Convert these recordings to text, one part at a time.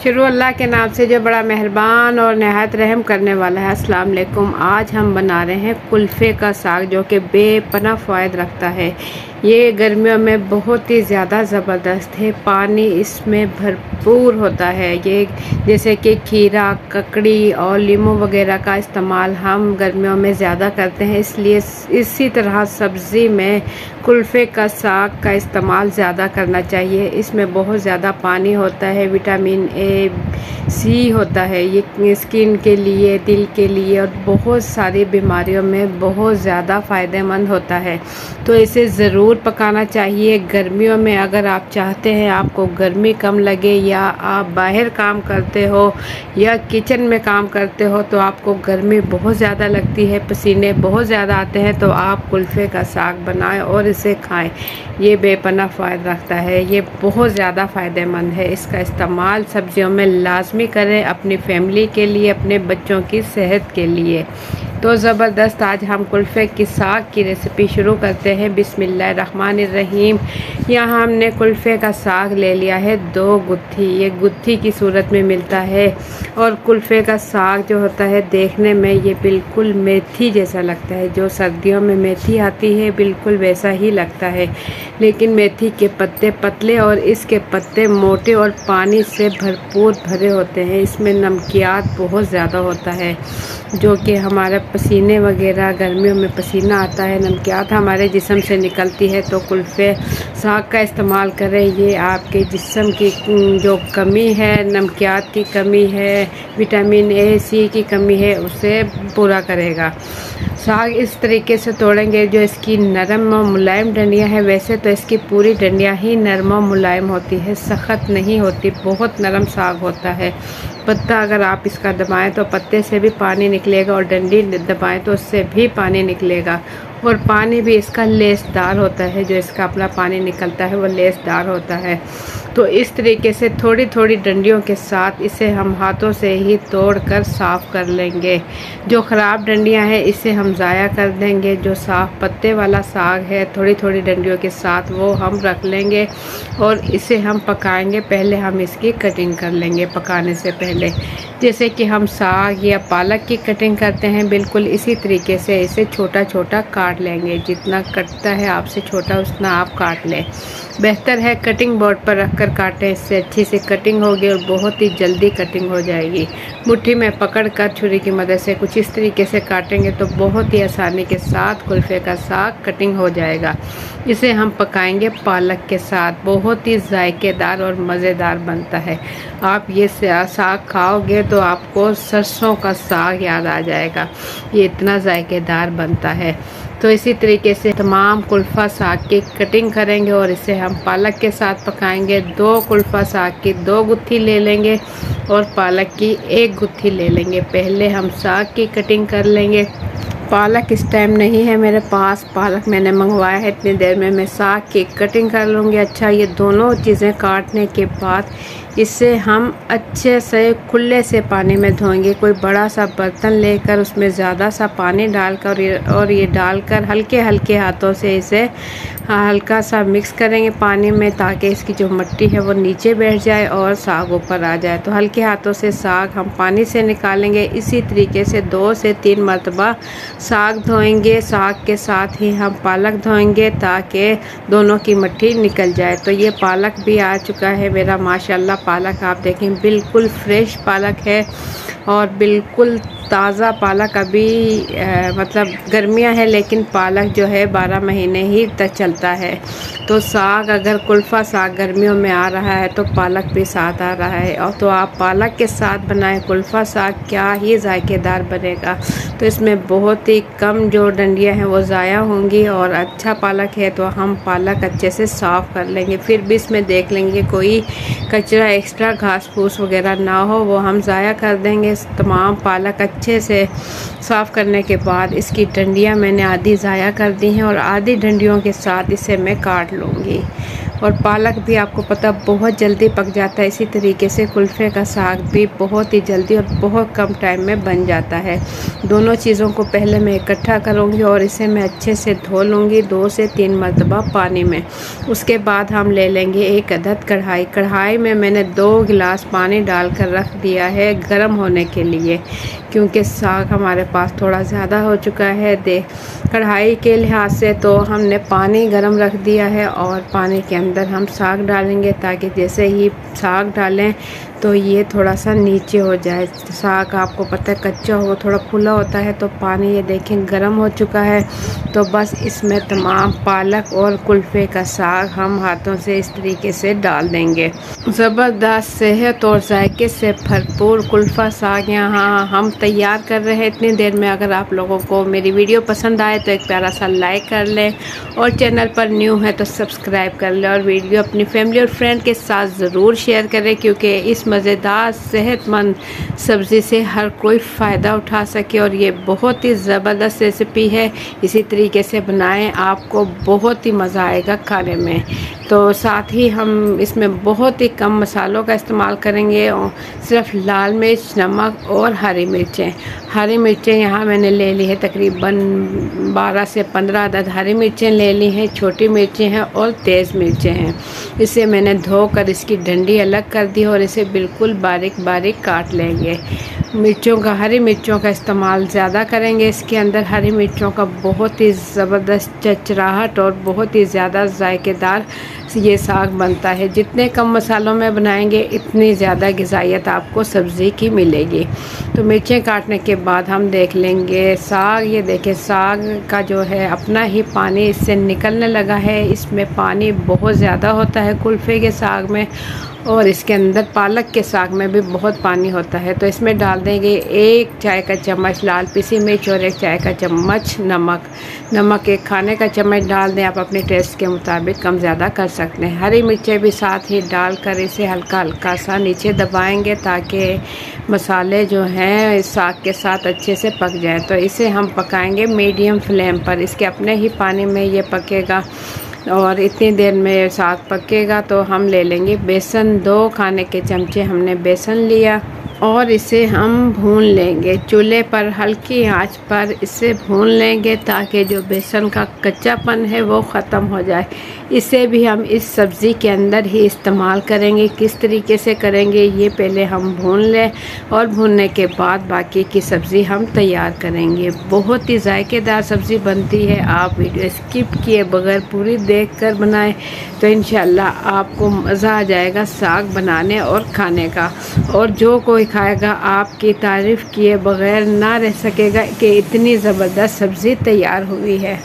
शुरू अल्लाह के नाम से जो बड़ा मेहरबान और नहायत रहम करने वाला है। अस्सलाम वालेकुम। आज हम बना रहे हैं कुल्फ़े का साग जो कि बेपनाह फ़ायदा रखता है। ये गर्मियों में बहुत ही ज़्यादा ज़बरदस्त है। पानी इसमें भरपूर होता है। ये जैसे कि खीरा, ककड़ी और लीमू वगैरह का इस्तेमाल हम गर्मियों में ज़्यादा करते हैं, इसलिए इसी तरह सब्ज़ी में कुल्फ़े का साग का इस्तेमाल ज़्यादा करना चाहिए। इसमें बहुत ज़्यादा पानी होता है, विटामिन ए, सी होता है। ये स्किन के लिए, दिल के लिए और बहुत सारी बीमारियों में बहुत ज़्यादा फ़ायदेमंद होता है। तो इसे ज़रूर पकाना चाहिए। गर्मियों में अगर आप चाहते हैं आपको गर्मी कम लगे, या आप बाहर काम करते हो या किचन में काम करते हो तो आपको गर्मी बहुत ज़्यादा लगती है, पसीने बहुत ज़्यादा आते हैं, तो आप कुल्फ़े का साग बनाएं और इसे खाएं। ये बेपनाह फ़ायदा रखता है। ये बहुत ज़्यादा फ़ायदेमंद है। इसका इस्तेमाल सब्जियों में लाजमी करें, अपनी फैमिली के लिए, अपने बच्चों की सेहत के लिए। तो ज़बरदस्त आज हम कुल्फ़े की साग की रेसिपी शुरू करते हैं। बिस्मिल्लाहिर्रहमानिर्रहीम। यहाँ हमने कुल्फ़े का साग ले लिया है 2 गुत्थी। ये गुत्थी की सूरत में मिलता है। और कुल्फ़े का साग जो होता है देखने में ये बिल्कुल मेथी जैसा लगता है। जो सर्दियों में मेथी आती है बिल्कुल वैसा ही लगता है, लेकिन मेथी के पत्ते पतले और इसके पत्ते मोटे और पानी से भरपूर भरे होते हैं। इसमें नमकियात बहुत ज़्यादा होता है, जो कि हमारा पसीने वगैरह, गर्मियों में पसीना आता है, नमकियात हमारे जिस्म से निकलती है, तो कुल्फ़े साग का इस्तेमाल करें। ये आपके जिस्म की जो कमी है, नमकियात की कमी है, विटामिन ए, सी की कमी है, उसे पूरा करेगा। साग इस तरीके से तोड़ेंगे जो इसकी नरम और मुलायम डंडियाँ हैं। वैसे तो इसकी पूरी डंडियाँ ही नरम और मुलायम होती है, सख्त नहीं होती, बहुत नरम साग होता है। पत्ता अगर आप इसका दबाएं तो पत्ते से भी पानी निकलेगा, और डंडी दबाएं तो उससे भी पानी निकलेगा। और पानी भी इसका लेसदार होता है, जो इसका अपना पानी निकलता है वो लेसदार होता है। तो इस तरीके से थोड़ी थोड़ी डंडियों के साथ इसे हम हाथों से ही तोड़कर साफ़ कर लेंगे। जो ख़राब डंडियां हैं इसे हम ज़ाया कर देंगे। जो साफ़ पत्ते वाला साग है थोड़ी थोड़ी डंडियों के साथ वो हम रख लेंगे और इसे हम पकाएंगे। पहले हम इसकी कटिंग कर लेंगे पकाने से पहले, जैसे कि हम साग या पालक की कटिंग करते हैं बिल्कुल इसी तरीके से इसे छोटा छोटा काट लेंगे। जितना कटता है आपसे छोटा उतना आप काट लें। बेहतर है कटिंग बोर्ड पर रखकर काटें, इससे अच्छी से कटिंग होगी और बहुत ही जल्दी कटिंग हो जाएगी। मुट्ठी में पकड़कर छुरी की मदद से कुछ इस तरीके से काटेंगे तो बहुत ही आसानी के साथ कुल्फ़े का साग कटिंग हो जाएगा। इसे हम पकाएंगे पालक के साथ, बहुत ही जायकेदार और मज़ेदार बनता है। आप ये साग खाओगे तो आपको सरसों का साग याद आ जाएगा, ये इतना जायकेदार बनता है। तो इसी तरीके से तमाम कुल्फ़ा साग की कटिंग करेंगे और इसे हम पालक के साथ पकाएंगे। 2 कुल्फ़ा साग की 2 गुत्थी ले लेंगे और पालक की 1 गुत्थी ले लेंगे। पहले हम साग की कटिंग कर लेंगे। पालक इस टाइम नहीं है मेरे पास, पालक मैंने मंगवाया है, इतनी देर में मैं साग की कटिंग कर लूँगी। अच्छा, ये दोनों चीज़ें काटने के बाद इसे हम अच्छे से खुले से पानी में धोएंगे। कोई बड़ा सा बर्तन लेकर उसमें ज़्यादा सा पानी डालकर और ये डालकर हल्के हल्के हाथों से इसे हल्का सा मिक्स करेंगे पानी में, ताकि इसकी जो मिट्टी है वो नीचे बैठ जाए और साग ऊपर आ जाए। तो हल्के हाथों से साग हम पानी से निकालेंगे। इसी तरीके से 2 से 3 मरतबा साग धोएंगे। साग के साथ ही हम पालक धोएंगे ताकि दोनों की मिट्टी निकल जाए। तो ये पालक भी आ चुका है मेरा, माशाल्लाह। पालक आप देखें बिल्कुल फ्रेश पालक है और बिल्कुल ताज़ा पालक। अभी मतलब गर्मियां हैं लेकिन पालक जो है 12 महीने ही तक चलता है। तो साग अगर कुल्फ़ा साग गर्मियों में आ रहा है तो पालक भी साथ आ रहा है, और तो आप पालक के साथ बनाएं कुल्फ़ा साग, क्या ही जायकेदार बनेगा। तो इसमें बहुत ही कम जो डंडियां हैं वो ज़ाया होंगी, और अच्छा पालक है तो हम पालक अच्छे से साफ़ कर लेंगे। फिर भी इसमें देख लेंगे कोई कचरा, एक्स्ट्रा घास फूस वगैरह ना हो, वो हम ज़ाया कर देंगे। तमाम पालक अच्छे से साफ़ करने के बाद इसकी डंडियां मैंने आधी ज़ाया कर दी हैं और आधी डंडियों के साथ इसे मैं काट लूँगी। और पालक भी आपको पता बहुत जल्दी पक जाता है। इसी तरीके से कुल्फ़े का साग भी बहुत ही जल्दी और बहुत कम टाइम में बन जाता है। दोनों चीज़ों को पहले मैं इकट्ठा करूँगी और इसे मैं अच्छे से धो लूँगी 2 से 3 मरतबा पानी में। उसके बाद हम ले लेंगे एक अदद कढ़ाई में मैंने 2 गिलास पानी डालकर रख दिया है गर्म होने के लिए, क्योंकि साग हमारे पास थोड़ा ज़्यादा हो चुका है कढ़ाई के लिहाज से। तो हमने पानी गर्म रख दिया है और पानी के अंदर हम साग डालेंगे, ताकि जैसे ही साग डालें तो ये थोड़ा सा नीचे हो जाए। साग आपको पता है कच्चा हो थोड़ा फूला होता है। तो पानी ये देखें गर्म हो चुका है। तो बस इसमें तमाम पालक और कुल्फ़े का साग हम हाथों से इस तरीके से डाल देंगे। ज़बरदस्त सेहत और जायके से भरपूर कुल्फ़ा साग यहाँ हम तैयार कर रहे हैं इतनी देर में। अगर आप लोगों को मेरी वीडियो पसंद आए तो एक प्यारा सा लाइक कर लें, और चैनल पर न्यू है तो सब्सक्राइब कर लें, और वीडियो अपनी फैमिली और फ्रेंड के साथ ज़रूर शेयर करें, क्योंकि इस मज़ेदार सेहतमंद सब्ज़ी से हर कोई फ़ायदा उठा सके। और ये बहुत ही ज़बरदस्त रेसिपी है, इसी तरीके से बनाएं, आपको बहुत ही मज़ा आएगा खाने में। तो साथ ही हम इसमें बहुत ही कम मसालों का इस्तेमाल करेंगे, और सिर्फ लाल मिर्च, नमक और हरी मिर्चें यहाँ मैंने ले ली है तकरीबन 12 से 15 अदद हरी मिर्चें ले ली हैं। छोटी मिर्चें हैं और तेज़ मिर्चें हैं। इसे मैंने धोकर इसकी डंडी अलग कर दी और इसे बिल्कुल बारीक बारीक काट लेंगे। हरी मिर्चों का इस्तेमाल ज़्यादा करेंगे इसके अंदर। हरी मिर्चों का बहुत ही ज़बरदस्त चचराहट और बहुत ही ज़्यादा जायकेदार ये साग बनता है। जितने कम मसालों में बनाएंगे इतनी ज़्यादा ग़िज़ाइयत आपको सब्ज़ी की मिलेगी। तो मिर्चें काटने के बाद हम देख लेंगे साग। ये देखें साग का जो है अपना ही पानी इससे निकलने लगा है। इसमें पानी बहुत ज़्यादा होता है कुल्फ़े के साग में, और इसके अंदर पालक के साग में भी बहुत पानी होता है। तो इसमें डाल देंगे 1 चाय का चम्मच लाल पिसी मिर्च और 1 चाय का चम्मच नमक 1 खाने का चम्मच डाल दें। आप अपने टेस्ट के मुताबिक कम ज़्यादा कर सकते हैं। हरी मिर्चें भी साथ ही डालकर इसे हल्का हल्का सा नीचे दबाएंगे, ताकि मसाले जो हैं इस साग के साथ अच्छे से पक जाएं। तो इसे हम पकाएंगे मीडियम फ्लेम पर। इसके अपने ही पानी में ये पकेगा, और इतनी देर में साग पकेगा। तो हम ले लेंगे बेसन। 2 खाने के चमचे हमने बेसन लिया, और इसे हम भून लेंगे चूल्हे पर हल्की आंच पर इसे भून लेंगे, ताकि जो बेसन का कच्चापन है वो ख़त्म हो जाए। इसे भी हम इस सब्ज़ी के अंदर ही इस्तेमाल करेंगे। किस तरीके से करेंगे ये पहले हम भून लें, और भूनने के बाद बाकी की सब्ज़ी हम तैयार करेंगे। बहुत ही जायकेदार सब्ज़ी बनती है। आप वीडियो स्किप किए बगैर पूरी देखकर बनाएं तो इंशाल्लाह आपको मज़ा आ जाएगा साग बनाने और खाने का। और जो कोई खाएगा आपकी तारीफ़ किए बगैर ना रह सकेगा कि इतनी ज़बरदस्त सब्ज़ी तैयार हुई है।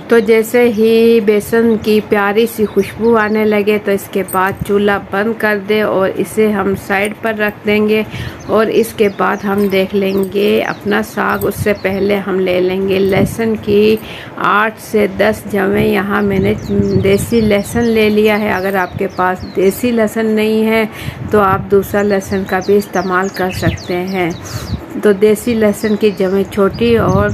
तो जैसे ही बेसन की प्यारी सी खुशबू आने लगे तो इसके बाद चूल्हा बंद कर दे और इसे हम साइड पर रख देंगे। और इसके बाद हम देख लेंगे अपना साग। उससे पहले हम ले लेंगे लहसुन की 8 से 10 जवें। यहाँ मैंने देसी लहसुन ले लिया है। अगर आपके पास देसी लहसुन नहीं है तो आप दूसरा लहसुन का भी इस्तेमाल कर सकते हैं। तो देसी लहसुन की जवें छोटी और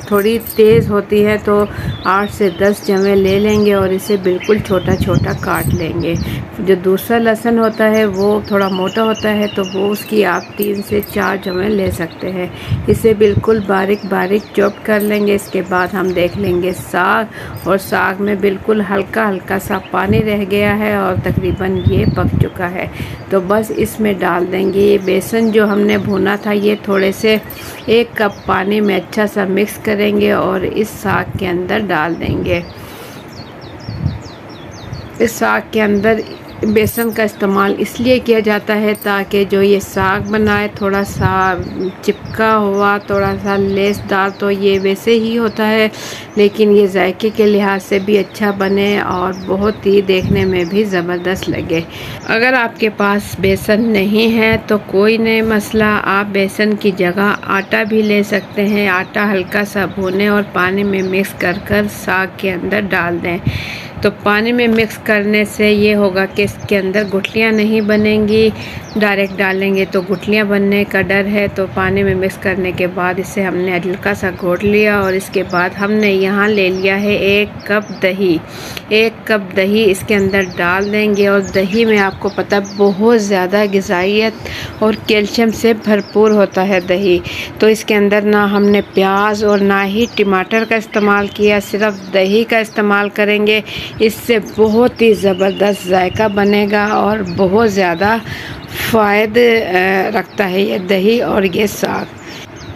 थोड़ी तेज़ होती है, तो 8 से 10 जवें ले लेंगे और इसे बिल्कुल छोटा छोटा काट लेंगे। जो दूसरा लहसुन होता है वो थोड़ा मोटा होता है, तो वो उसकी आप 3 से 4 जवें ले सकते हैं। इसे बिल्कुल बारीक बारीक चॉप कर लेंगे। इसके बाद हम देख लेंगे साग, और साग में बिल्कुल हल्का हल्का सा पानी रह गया है और तकरीबन ये पक चुका है। तो बस इसमें डाल देंगे ये बेसन जो हमने भुना था। ये थोड़े से 1 कप पानी में अच्छा सा मिक्स करेंगे और इस साग के अंदर डाल देंगे। इस साग के अंदर बेसन का इस्तेमाल इसलिए किया जाता है ताकि जो ये साग बनाए थोड़ा सा चिपका हुआ, थोड़ा सा लेसदार, तो ये वैसे ही होता है, लेकिन ये जायके के लिहाज से भी अच्छा बने और बहुत ही देखने में भी ज़बरदस्त लगे। अगर आपके पास बेसन नहीं है तो कोई नहीं मसला, आप बेसन की जगह आटा भी ले सकते हैं। आटा हल्का सा भूनें और पानी में मिक्स कर कर साग के अंदर डाल दें। तो पानी में मिक्स करने से ये होगा कि इसके अंदर गुठलियाँ नहीं बनेंगी। डायरेक्ट डालेंगे तो गुठलियाँ बनने का डर है। तो पानी में मिक्स करने के बाद इसे हमने हल्का सा घोट लिया और इसके बाद हमने यहाँ ले लिया है 1 कप दही। 1 कप दही इसके अंदर डाल देंगे और दही में आपको पता बहुत ज़्यादा ग़िज़ाइयत और कैल्शियम से भरपूर होता है दही। तो इसके अंदर ना हमने प्याज और ना ही टमाटर का इस्तेमाल किया, सिर्फ दही का इस्तेमाल करेंगे। इससे बहुत ही ज़बरदस्त जायका बनेगा और बहुत ज़्यादा फ़ायदे रखता है ये दही और ये साग।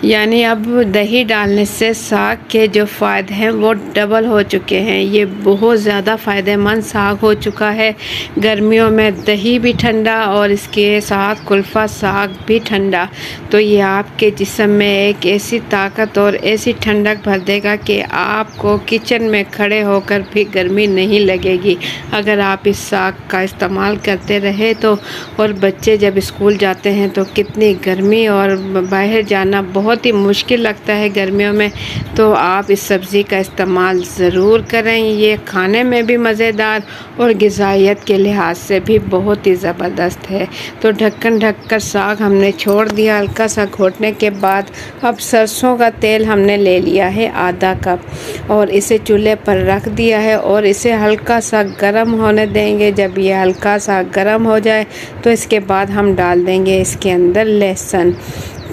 यानी अब दही डालने से साग के जो फ़ायदे हैं वो डबल हो चुके हैं। ये बहुत ज़्यादा फ़ायदेमंद साग हो चुका है। गर्मियों में दही भी ठंडा और इसके साथ कुल्फ़ा साग भी ठंडा। तो ये आपके जिस्म में एक ऐसी ताकत और ऐसी ठंडक भर देगा कि आपको किचन में खड़े होकर भी गर्मी नहीं लगेगी अगर आप इस साग का इस्तेमाल करते रहे तो। और बच्चे जब स्कूल जाते हैं तो कितनी गर्मी और बाहर जाना बहुत ही मुश्किल लगता है गर्मियों में। तो आप इस सब्ज़ी का इस्तेमाल ज़रूर करें। ये खाने में भी मज़ेदार और ग़िज़ाइयत के लिहाज से भी बहुत ही ज़बरदस्त है। तो ढक्कन ढक कर साग हमने छोड़ दिया हल्का सा घोटने के बाद। अब सरसों का तेल हमने ले लिया है आधा कप और इसे चूल्हे पर रख दिया है और इसे हल्का सा गर्म होने देंगे। जब ये हल्का सा गर्म हो जाए तो इसके बाद हम डाल देंगे इसके अंदर लहसुन,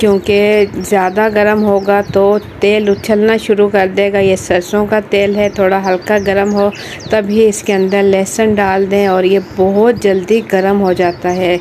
क्योंकि ज़्यादा गर्म होगा तो तेल उछलना शुरू कर देगा। ये सरसों का तेल है, थोड़ा हल्का गर्म हो तभी इसके अंदर लहसुन डाल दें और ये बहुत जल्दी गर्म हो जाता है।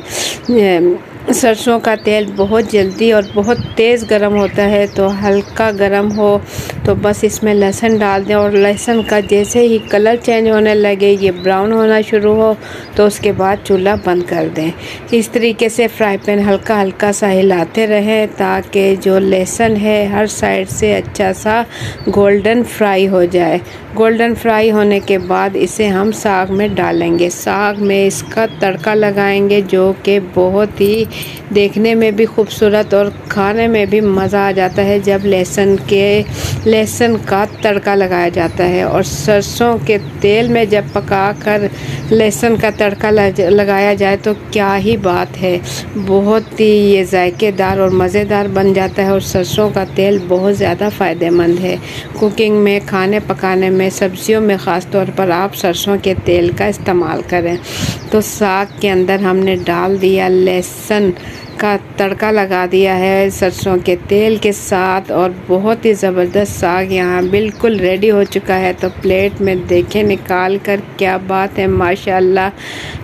सरसों का तेल बहुत जल्दी और बहुत तेज़ गर्म होता है। तो हल्का गर्म हो तो बस इसमें लहसुन डाल दें और लहसुन का जैसे ही कलर चेंज होने लगे, ये ब्राउन होना शुरू हो तो उसके बाद चूल्हा बंद कर दें। इस तरीके से फ्राई पैन हल्का हल्का सा हिलाते रहें ताकि जो लहसुन है हर साइड से अच्छा सा गोल्डन फ्राई हो जाए। गोल्डन फ्राई होने के बाद इसे हम साग में डालेंगे। साग में इसका तड़का लगाएंगे जो कि बहुत ही देखने में भी खूबसूरत और खाने में भी मज़ा आ जाता है जब लहसुन का तड़का लगाया जाता है। और सरसों के तेल में जब पकाकर लहसुन का तड़का लगाया जाए तो क्या ही बात है, बहुत ही ये जायकेदार और मज़ेदार बन जाता है। और सरसों का तेल बहुत ज़्यादा फ़ायदेमंद है कुकिंग में, खाने पकाने में, सब्जियों में ख़ास तौर पर आप सरसों के तेल का इस्तेमाल करें। तो साग के अंदर हमने डाल दिया लहसुन का तड़का, लगा दिया है सरसों के तेल के साथ और बहुत ही ज़बरदस्त साग यहाँ बिल्कुल रेडी हो चुका है। तो प्लेट में देखें निकाल कर, क्या बात है, माशाअल्लाह,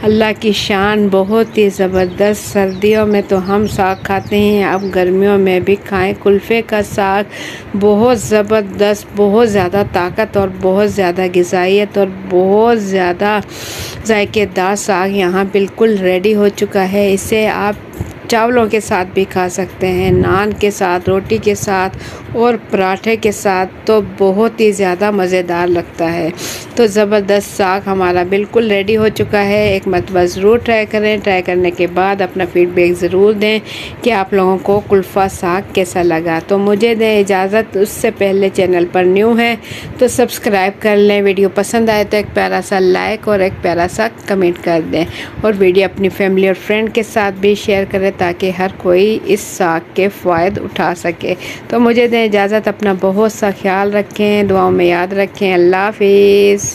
अल्लाह की शान, बहुत ही ज़बरदस्त। सर्दियों में तो हम साग खाते हैं, अब गर्मियों में भी खाएं। कुल्फ़े का साग बहुत ज़बरदस्त, बहुत ज़्यादा ताकत और बहुत ज़्यादा ग़िज़ाइयत और बहुत ज़्यादा जायकेदार साग यहाँ बिल्कुल रेडी हो चुका है। इसे आप चावलों के साथ भी खा सकते हैं, नान के साथ, रोटी के साथ और पराठे के साथ, तो बहुत ही ज़्यादा मज़ेदार लगता है। तो ज़बरदस्त साग हमारा बिल्कुल रेडी हो चुका है। एक मरतबा ज़रूर ट्राई करें। ट्राई करने के बाद अपना फीडबैक ज़रूर दें कि आप लोगों को कुल्फ़ा साग कैसा लगा। तो मुझे दें इजाज़त, उससे पहले चैनल पर न्यू है तो सब्सक्राइब कर लें। वीडियो पसंद आए तो एक प्यारा सा लाइक और एक प्यारा सा कमेंट कर दें और वीडियो अपनी फैमिली और फ्रेंड के साथ भी शेयर करें ताकि हर कोई इस साग के फ़ायदे उठा सके। तो मुझे दें इजाज़त, अपना बहुत सा ख्याल रखें, दुआओं में याद रखें। अल्लाह हाफ़िज़।